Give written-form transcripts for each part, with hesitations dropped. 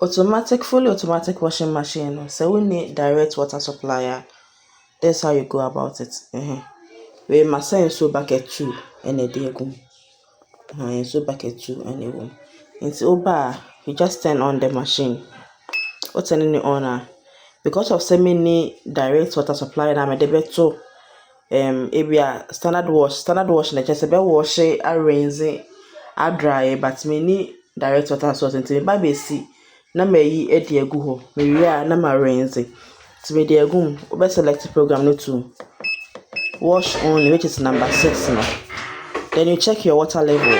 Fully automatic washing machine. So we need direct water supplier. That's how you go about it. We must send so bucket 2 and a day go. So bucket 2 and a room. Into Oba, you just turn on the machine. What's turning it on? Because of so many direct water supply, I'm a debit to standard wash na just be wash arrange dry, but many direct water source into me ba see na me yi edi egu ho me wi na ma arrange to me the egum we select program no to wash only, which is number 6 now. Then you check your water level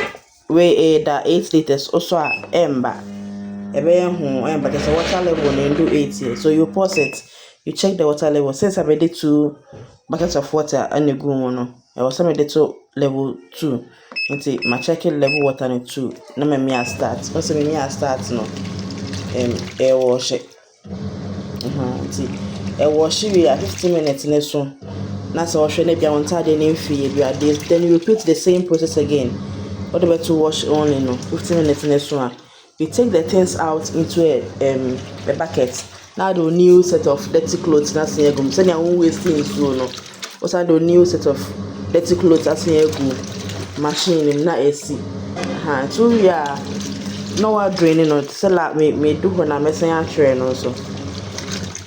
where that 8 liters also a ember but there's a water level and do 8 here, so you pause it, you check the water level. Since I made it 2 buckets of water and a good no, I was made it to level 2 until my checking level water and 2 no me start also me start no air wash it air wash we 15 minutes in so na so wash na bia on tade na fie bia then you repeat the same process again all the way to wash only no 15 minutes in so you take the things out into a bucket. Now the new set of dirty clothes na say go say na won waste so no also the new set of dirty clothes as say go machine na AC so we are no one draining no say la me do ho na mesen a tray no so